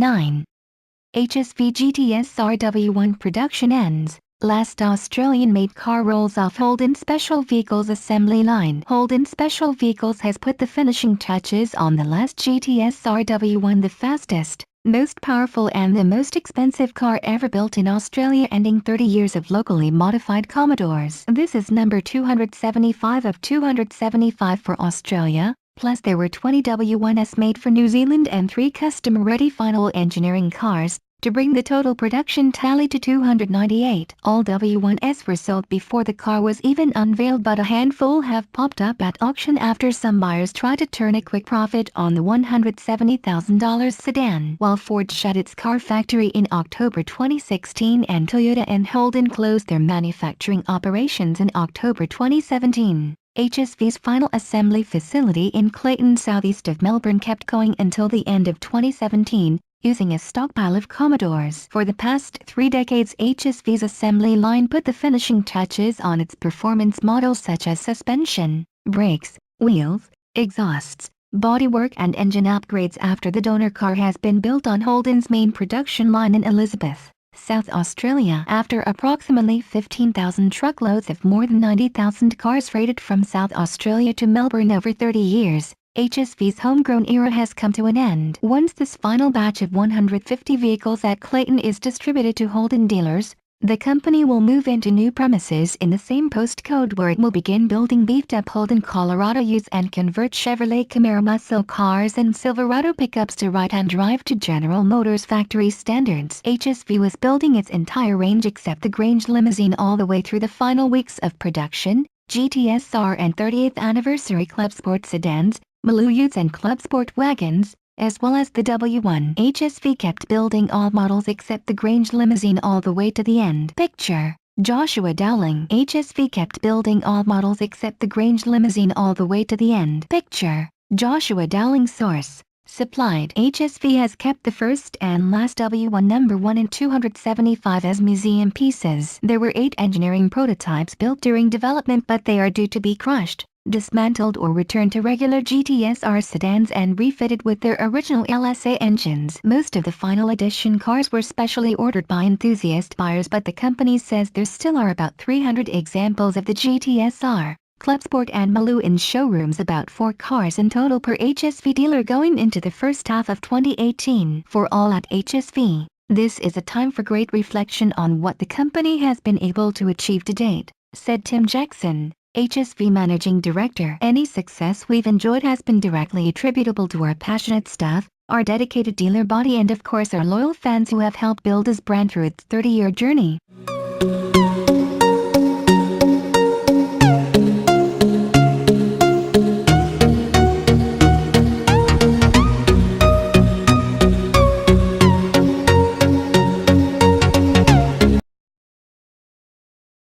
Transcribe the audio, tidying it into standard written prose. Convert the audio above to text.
9. HSV GTS R W1 production ends. Last Australian-made car rolls off Holden Special Vehicles assembly line. Holden Special Vehicles has put the finishing touches on the last GTS R W1, the fastest, most powerful and the most expensive car ever built in Australia, ending 30 years of locally modified Commodores. This is number 275 of 275 for Australia, plus there were 20 W1s made for New Zealand and 3 customer-ready final engineering cars, to bring the total production tally to 298. All W1s were sold before the car was even unveiled, but a handful have popped up at auction after some buyers try to turn a quick profit on the $170,000 sedan. While Ford shut its car factory in October 2016 and Toyota and Holden closed their manufacturing operations in October 2017. HSV's final assembly facility in Clayton, southeast of Melbourne, kept going until the end of 2017, using a stockpile of Commodores. For the past 3 decades, HSV's assembly line put the finishing touches on its performance models such as suspension, brakes, wheels, exhausts, bodywork and engine upgrades after the donor car has been built on Holden's main production line in Elizabeth, South Australia. After approximately 15,000 truckloads of more than 90,000 cars freighted from South Australia to Melbourne over 30 years, HSV's homegrown era has come to an end. Once this final batch of 150 vehicles at Clayton is distributed to Holden dealers, the company will move into new premises in the same postcode where it will begin building beefed-up Holden Colorado utes and convert Chevrolet Camaro muscle cars and Silverado pickups to right-hand drive to General Motors factory standards. HSV was building its entire range except the Grange limousine all the way through the final weeks of production, GTS R and 30th anniversary Club Sport sedans, Maloo utes and Club Sport wagons, as well as the W1. HSV kept building all models except the Grange limousine all the way to the end. Picture: Joshua Dowling. HSV kept building all models except the Grange limousine all the way to the end. Picture: Joshua Dowling. Source: Supplied. HSV has kept the first and last W1 number 1 and 275 as museum pieces. There were 8 engineering prototypes built during development, but they are due to be crushed, dismantled or returned to regular GTS R sedans and refitted with their original LSA engines. Most of the final edition cars were specially ordered by enthusiast buyers, but the company says there still are about 300 examples of the GTS R, Club Sport and Maloo in showrooms, about 4 cars in total per HSV dealer going into the first half of 2018. For all at HSV, this is a time for great reflection on what the company has been able to achieve to date, said Tim Jackson, HSV Managing Director. Any success we've enjoyed has been directly attributable to our passionate staff, our dedicated dealer body and of course our loyal fans who have helped build this brand through its 30-year journey.